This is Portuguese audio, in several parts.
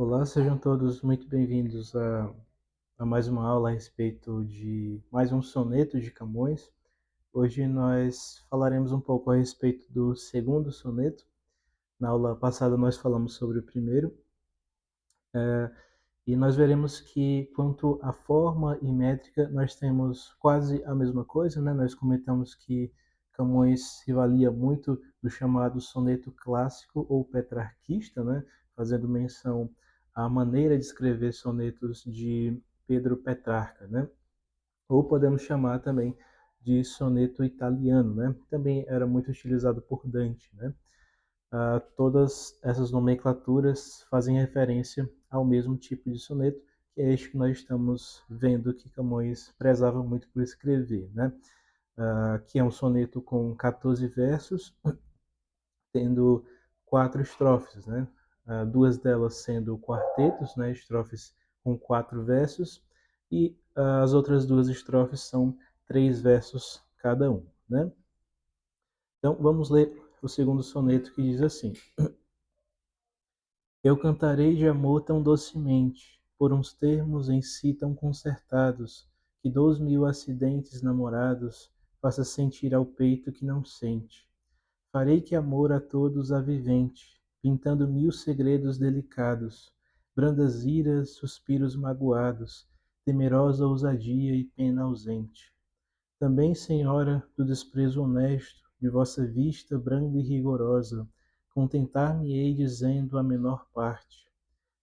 Olá, sejam todos muito bem-vindos a mais uma aula a respeito de mais um soneto de Camões. Hoje nós falaremos um pouco a respeito do segundo soneto. Na aula passada nós falamos sobre o primeiro, e nós veremos que, quanto à forma e métrica, nós temos quase a mesma coisa, né? Nós comentamos que Camões se valia muito do chamado soneto clássico ou petrarquista, né? Fazendo menção à maneira de escrever sonetos de Pedro Petrarca, né? Ou podemos chamar também de soneto italiano, né? Também era muito utilizado por Dante, né? Todas essas nomenclaturas fazem referência ao mesmo tipo de soneto, que é este que nós estamos vendo que Camões prezava muito por escrever, né? Que é um soneto com 14 versos, tendo 4 estrofes, né? Duas delas sendo quartetos, né? Estrofes com 4 versos, e as outras duas estrofes são 3 versos cada um, né? Então vamos ler o segundo soneto, que diz assim: Eu cantarei de amor tão docemente, por uns termos em si tão concertados, que 2.000 acidentes namorados faça sentir ao peito que não sente. Farei que amor a todos avivente, pintando 1.000 segredos delicados, brandas iras, suspiros magoados, temerosa ousadia e pena ausente. Também, senhora, do desprezo honesto, de vossa vista branda e rigorosa, contentar-me-ei dizendo a menor parte.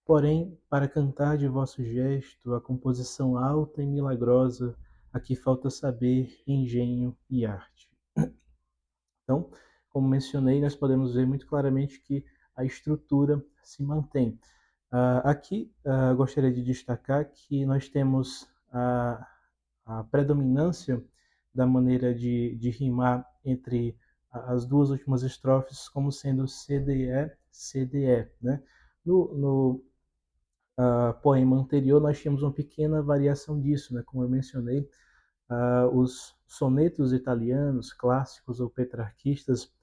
Porém, para cantar de vosso gesto a composição alta e milagrosa, aqui falta saber, engenho e arte. Então, como mencionei, nós podemos ver muito claramente que a estrutura se mantém. Aqui, gostaria de destacar que nós temos a predominância da maneira de rimar entre as duas últimas estrofes como sendo CDE, CDE, né? No poema anterior nós tínhamos uma pequena variação disso, né? Como eu mencionei, os sonetos italianos clássicos ou petrarquistas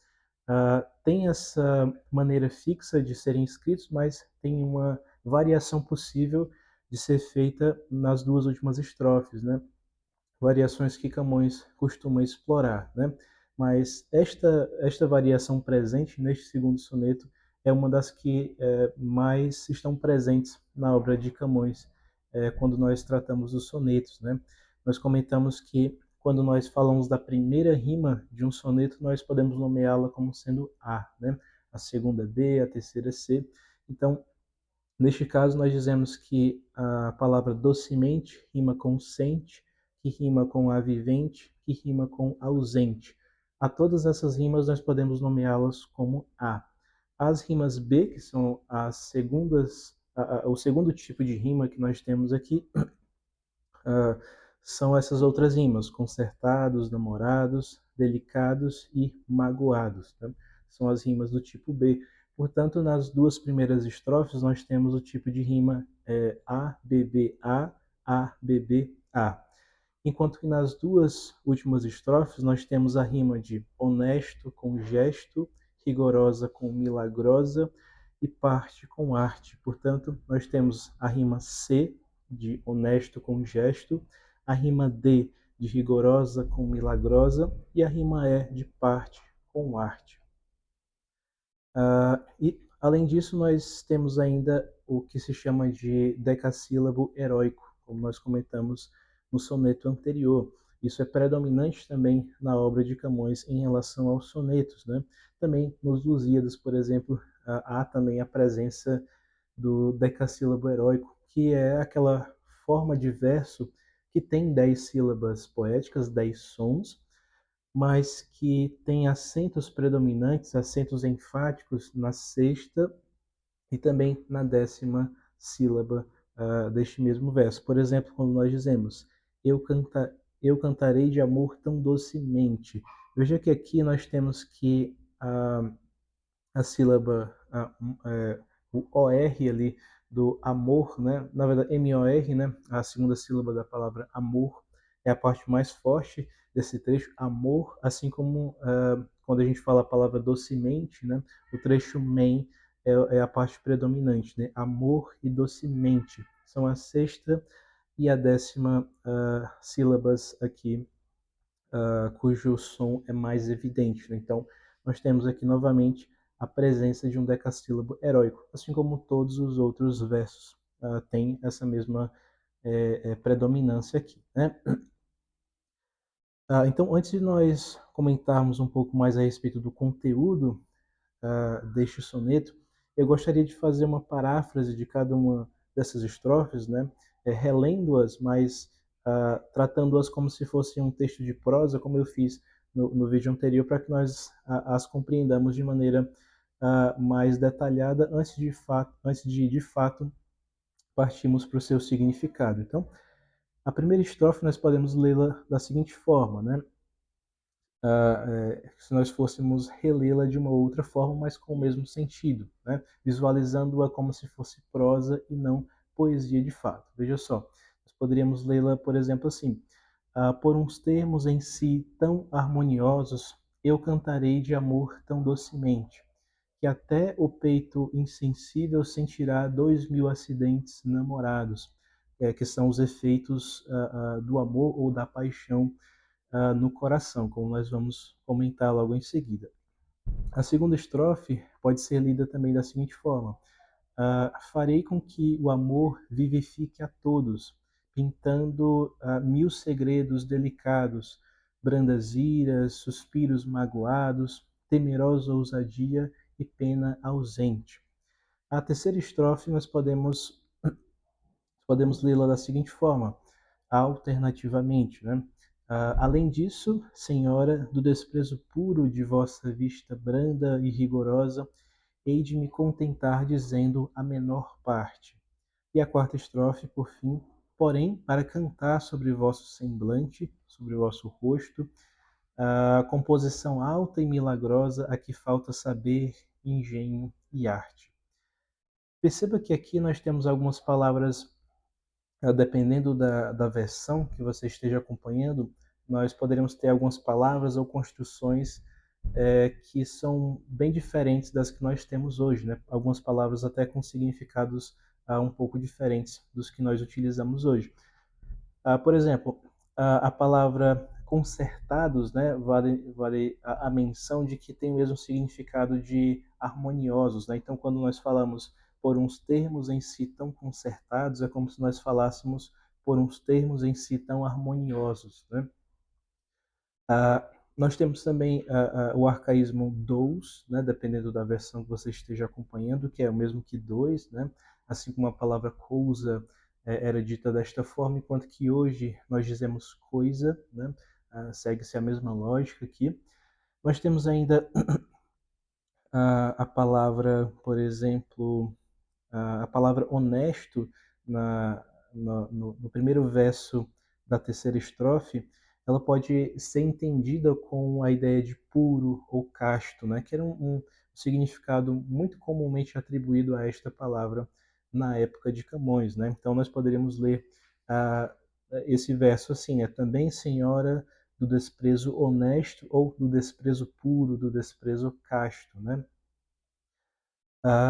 têm essa maneira fixa de serem escritos, mas tem uma variação possível de ser feita nas duas últimas estrofes, né? Variações que Camões costuma explorar, né? Mas esta variação presente neste segundo soneto é uma das que mais estão presentes na obra de Camões, quando nós tratamos dos sonetos, né? Nós comentamos que quando nós falamos da primeira rima de um soneto, nós podemos nomeá-la como sendo A, né? A segunda B, a terceira C. Então, neste caso, nós dizemos que a palavra docemente rima com sente, que rima com avivente, que rima com ausente. A todas essas rimas nós podemos nomeá-las como A. As rimas B, que são as segundas, o segundo tipo de rima que nós temos aqui, são essas outras rimas: concertados, namorados, delicados e magoados. Tá? São as rimas do tipo B. Portanto, nas duas primeiras estrofes, nós temos o tipo de rima A, B, B, A, B, B, A. Enquanto que nas duas últimas estrofes, nós temos a rima de honesto com gesto, rigorosa com milagrosa e parte com arte. Portanto, nós temos a rima C, de honesto com gesto, a rima D, de rigorosa com milagrosa, e a rima E, de parte com arte. E, além disso, nós temos ainda o que se chama de decassílabo heróico, como nós comentamos no soneto anterior. Isso é predominante também na obra de Camões em relação aos sonetos, né? Também nos Lusíadas, por exemplo, há também a presença do decassílabo heróico, que é aquela forma de verso que tem 10 sílabas poéticas, 10 sons, mas que tem acentos predominantes, acentos enfáticos na sexta e também na 10ª sílaba deste mesmo verso. Por exemplo, quando nós dizemos eu cantarei de amor tão docemente. Veja que aqui nós temos que a sílaba, o OR ali do amor, né? Na verdade, MOR, né? A segunda sílaba da palavra amor é a parte mais forte desse trecho, amor, assim como quando a gente fala a palavra docemente, né? O trecho men é a parte predominante, né? Amor e docemente são a sexta e a décima sílabas aqui, cujo som é mais evidente, né? Então, nós temos aqui novamente a presença de um decassílabo heróico, assim como todos os outros versos têm essa mesma predominância aqui, né? Então, antes de nós comentarmos um pouco mais a respeito do conteúdo deste soneto, eu gostaria de fazer uma paráfrase de cada uma dessas estrofes, né? Relendo-as, mas tratando-as como se fosse um texto de prosa, como eu fiz no vídeo anterior, para que nós as compreendamos de maneira mais detalhada antes de fato partirmos para o seu significado. Então, a primeira estrofe nós podemos lê-la da seguinte forma, né? Se nós fôssemos relê-la de uma outra forma, mas com o mesmo sentido, né? Visualizando-a como se fosse prosa e não poesia de fato. Veja só, nós poderíamos lê-la, por exemplo, assim: por uns termos em si tão harmoniosos, eu cantarei de amor tão docemente, que até o peito insensível sentirá 2000 acidentes namorados, que são os efeitos do amor ou da paixão no coração, como nós vamos comentar logo em seguida. A segunda estrofe pode ser lida também da seguinte forma: farei com que o amor vivifique a todos, pintando 1000 segredos delicados, brandas iras, suspiros magoados, temerosa ousadia e pena ausente. A terceira estrofe nós podemos lê-la da seguinte forma, alternativamente, né? Além disso, senhora, do desprezo puro de vossa vista branda e rigorosa, hei de me contentar dizendo a menor parte. E a quarta estrofe, por fim: porém, para cantar sobre vosso semblante, sobre vosso rosto, a composição alta e milagrosa a que falta saber, engenho e arte. Perceba que aqui nós temos algumas palavras, dependendo da versão que você esteja acompanhando, nós poderemos ter algumas palavras ou construções que são bem diferentes das que nós temos hoje, né? Algumas palavras até com significados um pouco diferentes dos que nós utilizamos hoje. Por exemplo, a palavra concertados, né, vale a menção de que tem o mesmo significado de harmoniosos, né? Então, quando nós falamos por uns termos em si tão concertados, é como se nós falássemos por uns termos em si tão harmoniosos, né? Nós temos também o arcaísmo dous, né, dependendo da versão que você esteja acompanhando, que é o mesmo que dois, né? Assim como a palavra coisa era dita desta forma, enquanto que hoje nós dizemos coisa, né? Segue-se a mesma lógica aqui. Nós temos ainda a palavra, por exemplo, a palavra honesto no primeiro verso da terceira estrofe, ela pode ser entendida com a ideia de puro ou casto, né? Que era um significado muito comumente atribuído a esta palavra na época de Camões, né? Então nós poderíamos ler esse verso assim: é também senhora do desprezo honesto ou do desprezo puro, do desprezo casto, né?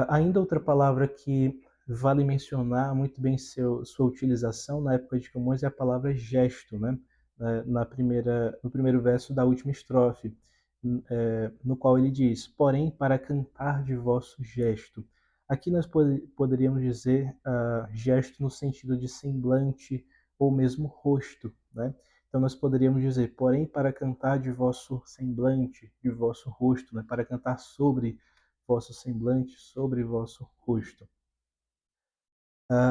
Ainda outra palavra que vale mencionar muito bem sua utilização na época de Camões é a palavra gesto, né? No primeiro verso da última estrofe, no qual ele diz: porém, para cantar de vosso gesto. Aqui nós poderíamos dizer gesto no sentido de semblante ou mesmo rosto, né? Então nós poderíamos dizer: porém, para cantar de vosso semblante, de vosso rosto, né? Para cantar sobre vosso semblante, sobre vosso rosto.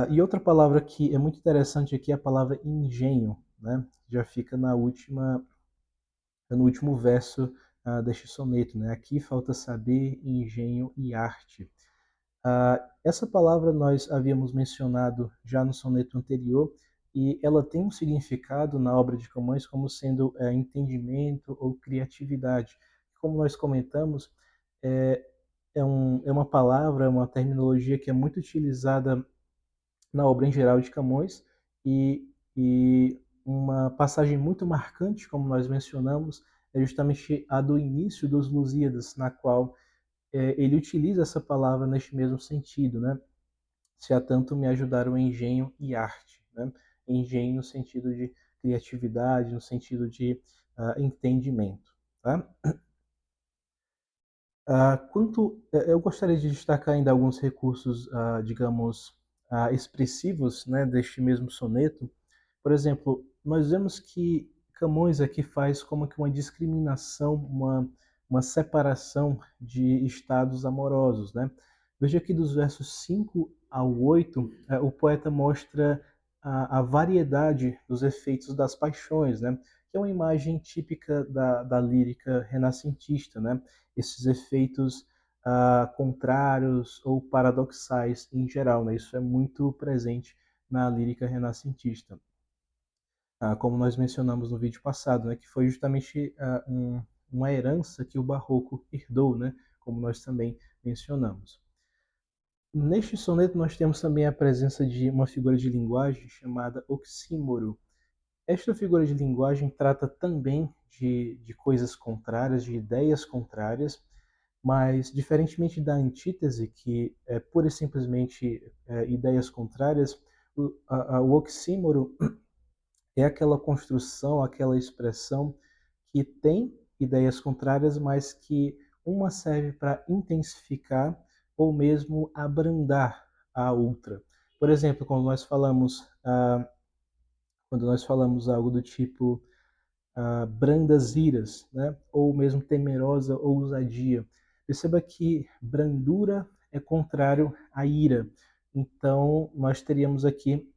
E outra palavra que é muito interessante aqui é a palavra engenho, né? Já fica no último verso deste soneto, né? Aqui falta saber, engenho e arte. Essa palavra nós havíamos mencionado já no soneto anterior e ela tem um significado na obra de Camões como sendo entendimento ou criatividade. Como nós comentamos, é, é uma palavra, uma terminologia que é muito utilizada na obra em geral de Camões e uma passagem muito marcante, como nós mencionamos, é justamente a do início dos Lusíadas, na qual ele utiliza essa palavra neste mesmo sentido, né? Se há tanto me ajudaram engenho e arte, né? Engenho no sentido de criatividade, no sentido de entendimento, tá? Eu gostaria de destacar ainda alguns recursos, digamos, expressivos, né, deste mesmo soneto. Por exemplo, nós vemos que Camões aqui faz como que uma discriminação, uma separação de estados amorosos, né? Veja que dos versos 5 ao 8, o poeta mostra a variedade dos efeitos das paixões, né? Que é uma imagem típica da lírica renascentista, né? Esses efeitos contrários ou paradoxais em geral, né? Isso é muito presente na lírica renascentista, como nós mencionamos no vídeo passado, né? Que foi justamente uma herança que o Barroco herdou, né? Como nós também mencionamos. Neste soneto nós temos também a presença de uma figura de linguagem chamada oxímoro. Esta figura de linguagem trata também de coisas contrárias, de ideias contrárias, mas diferentemente da antítese, que é pura e simplesmente ideias contrárias, o oxímoro é aquela construção, aquela expressão que tem ideias contrárias, mas que uma serve para intensificar ou mesmo abrandar a outra. Por exemplo, quando nós falamos algo do tipo brandas iras, né? Ou mesmo temerosa ousadia. Perceba que brandura é contrário à ira. Então, nós teríamos aqui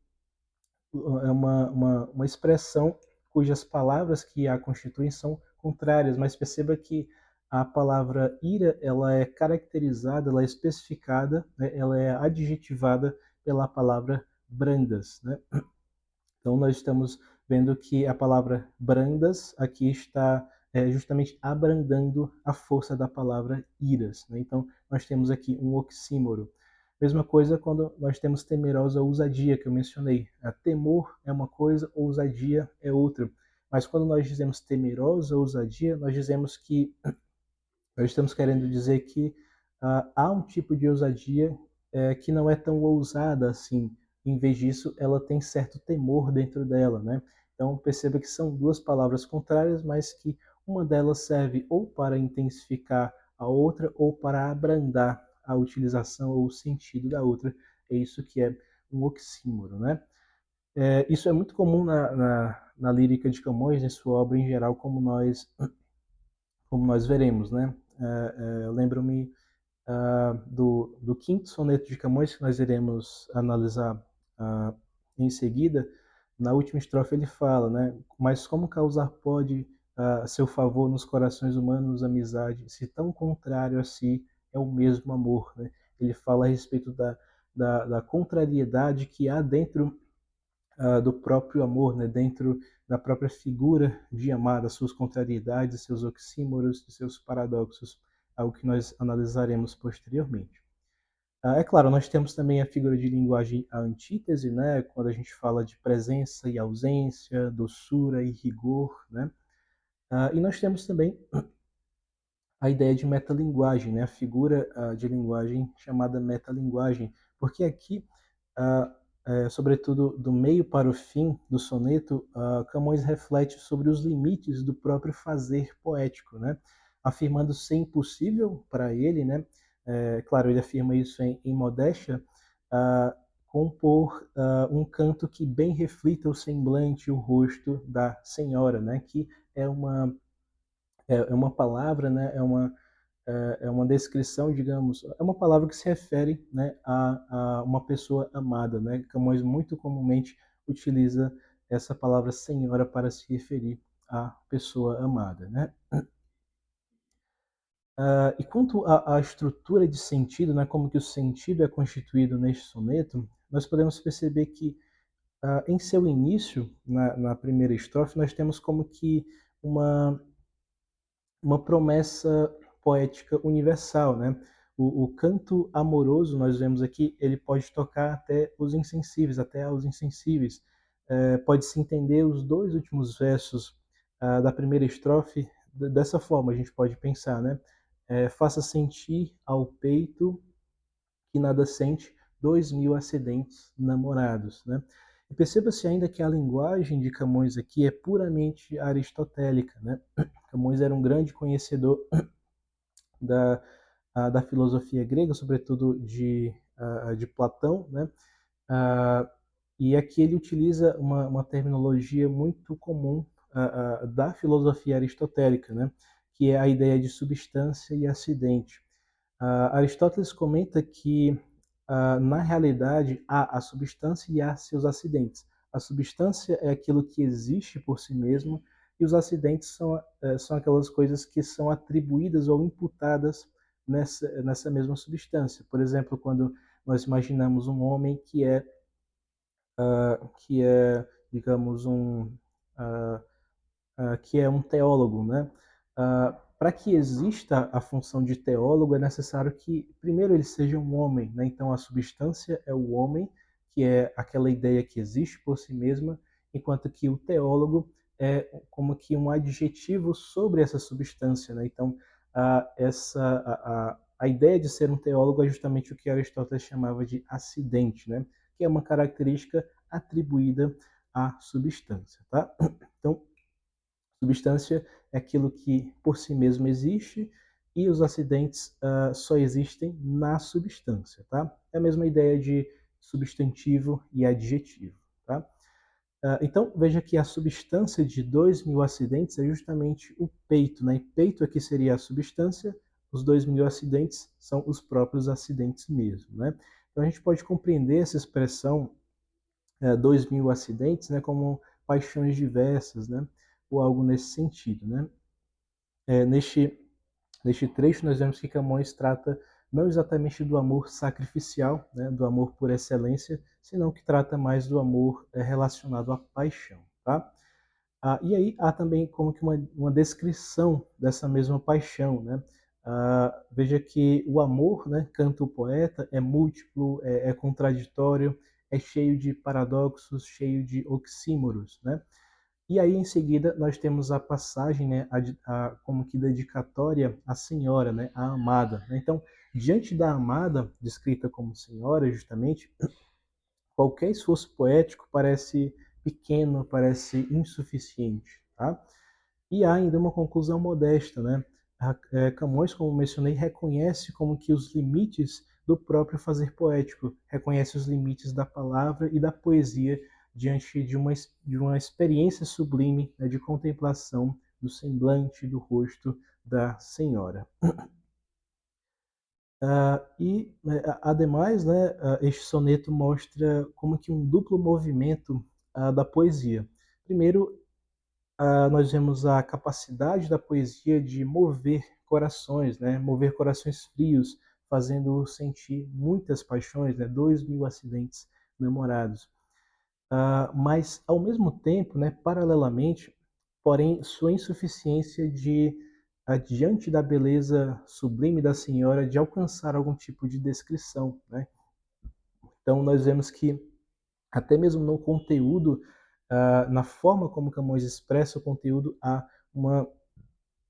uma expressão cujas palavras que a constituem são contrárias, mas perceba que a palavra ira ela é caracterizada, ela é especificada, né? Ela é adjetivada pela palavra brandas, né? Então, nós estamos vendo que a palavra brandas aqui está justamente abrandando a força da palavra iras, né? Então, nós temos aqui um oxímoro. Mesma coisa quando nós temos temerosa ousadia, que eu mencionei. Temor é uma coisa, ousadia é outra. Mas quando nós dizemos temerosa ousadia, nós dizemos que nós estamos querendo dizer que há um tipo de ousadia que não é tão ousada assim. Em vez disso, ela tem certo temor dentro dela, né? Então perceba que são duas palavras contrárias, mas que uma delas serve ou para intensificar a outra ou para abrandar a utilização ou o sentido da outra. É isso que é um oxímoro, né? Isso é muito comum na lírica de Camões, em sua obra em geral, como nós veremos, né? Eu lembro-me do quinto soneto de Camões, que nós iremos analisar em seguida. Na última estrofe ele fala, né? Mas como causar pode seu favor nos corações humanos amizade, se tão contrário a si é o mesmo amor, né? Ele fala a respeito da contrariedade que há dentro do próprio amor, né? Dentro da própria figura de amar, das suas contrariedades, seus oxímoros, seus paradoxos, algo que nós analisaremos posteriormente. É claro, nós temos também a figura de linguagem a antítese, né? Quando a gente fala de presença e ausência, doçura e rigor, né? E nós temos também a ideia de metalinguagem, né? A figura de linguagem chamada metalinguagem, porque aqui sobretudo do meio para o fim do soneto, Camões reflete sobre os limites do próprio fazer poético, né? Afirmando ser impossível para ele, né? Claro, ele afirma isso em modéstia, compor um canto que bem reflita o semblante, o rosto da senhora, né? Que é uma palavra, né? É uma descrição, digamos, é uma palavra que se refere, né, a uma pessoa amada, né? Camões muito comumente utiliza essa palavra senhora para se referir à pessoa amada, né? E quanto à estrutura de sentido, né, como que o sentido é constituído neste soneto, nós podemos perceber que em seu início, na primeira estrofe, nós temos como que uma uma promessa poética universal, né? O canto amoroso, nós vemos aqui, ele pode tocar até os insensíveis, até aos insensíveis. Pode-se entender os dois últimos versos da primeira estrofe dessa forma, a gente pode pensar, né? faça sentir ao peito que nada sente 2000 acidentes namorados, né? E perceba-se ainda que a linguagem de Camões aqui é puramente aristotélica, né? Camões era um grande conhecedor da, da filosofia grega, sobretudo de Platão, né? Ah, e aqui ele utiliza uma terminologia muito comum da filosofia aristotélica, né? Que é a ideia de substância e acidente. Aristóteles comenta que, na realidade, há a substância e há seus acidentes. A substância é aquilo que existe por si mesmo, e os acidentes são aquelas coisas que são atribuídas ou imputadas nessa mesma substância. Por exemplo, quando nós imaginamos um homem que é, digamos, uh, que é um teólogo, né? Para que exista a função de teólogo, é necessário que, primeiro, ele seja um homem, né? Então, a substância é o homem, que é aquela ideia que existe por si mesma, enquanto que o teólogo é como que um adjetivo sobre essa substância, né? Então, a ideia de ser um teólogo é justamente o que Aristóteles chamava de acidente, né? Que é uma característica atribuída à substância, tá? Então, substância é aquilo que por si mesmo existe e os acidentes só existem na substância, tá? É a mesma ideia de substantivo e adjetivo, tá? Então, veja que a substância de 2000 acidentes é justamente o peito, né? E peito aqui seria a substância, os 2000 acidentes são os próprios acidentes mesmo, né? Então, a gente pode compreender essa expressão 2000 acidentes, né, como paixões diversas, né? Ou algo nesse sentido, né? Neste trecho, nós vemos que Camões trata não exatamente do amor sacrificial, né, do amor por excelência, senão que trata mais do amor relacionado à paixão. Tá? E aí há também como que uma descrição dessa mesma paixão. Né? Veja que o amor, né, canta o poeta, é múltiplo, é contraditório, é cheio de paradoxos, cheio de oxímoros. Né? E aí, em seguida, nós temos a passagem, né, como que dedicatória à senhora, né, à amada. Então, diante da amada, descrita como senhora, justamente, qualquer esforço poético parece pequeno, parece insuficiente. Tá? E há ainda uma conclusão modesta. Né? Camões, como mencionei, reconhece como que os limites do próprio fazer poético, reconhece os limites da palavra e da poesia diante de uma experiência sublime, né, de contemplação do semblante, do rosto da Senhora. Ademais, né, este soneto mostra como que um duplo movimento da poesia. Primeiro, nós vemos a capacidade da poesia de mover corações, né? Mover corações frios, fazendo sentir muitas paixões, né? 2000 acidentes namorados. Mas, ao mesmo tempo, né, paralelamente, porém, sua insuficiência diante da beleza sublime da senhora, de alcançar algum tipo de descrição. Né? Então, nós vemos que, até mesmo no conteúdo, na forma como Camões expressa o conteúdo, uma,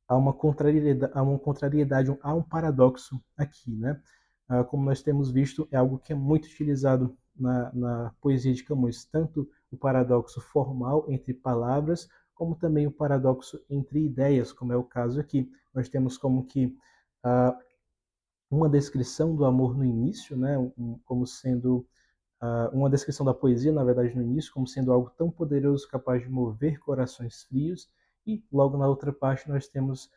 há uma contrariedade, há um paradoxo aqui. Né? Como nós temos visto, é algo que é muito utilizado na poesia de Camões, tanto o paradoxo formal entre palavras, como também o paradoxo entre ideias, como é o caso aqui. Nós temos como que uma descrição do amor no início, né, como sendo uma descrição da poesia, na verdade, no início, como sendo algo tão poderoso, capaz de mover corações frios, e logo na outra parte nós temos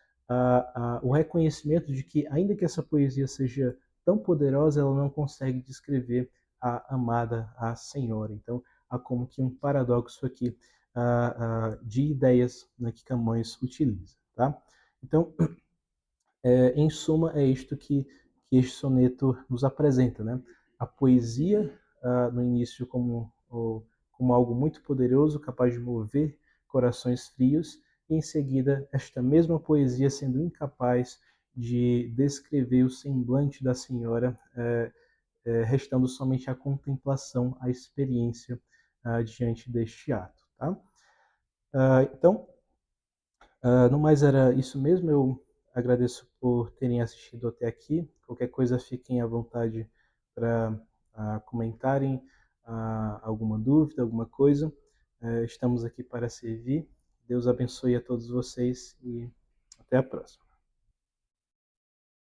o reconhecimento de que, ainda que essa poesia seja tão poderosa, ela não consegue descrever a amada, a Senhora. Então, há como que um paradoxo aqui de ideias, né, que Camões utiliza. Tá? Então, em suma, é isto que este soneto nos apresenta, né? A poesia, no início, como algo muito poderoso, capaz de mover corações frios, e em seguida, esta mesma poesia sendo incapaz de descrever o semblante da senhora, restando somente a contemplação, a experiência diante deste ato. Tá? Então, no mais era isso mesmo. Eu agradeço por terem assistido até aqui. Qualquer coisa, fiquem à vontade para comentarem alguma dúvida, alguma coisa. Estamos aqui para servir. Deus abençoe a todos vocês e até a próxima.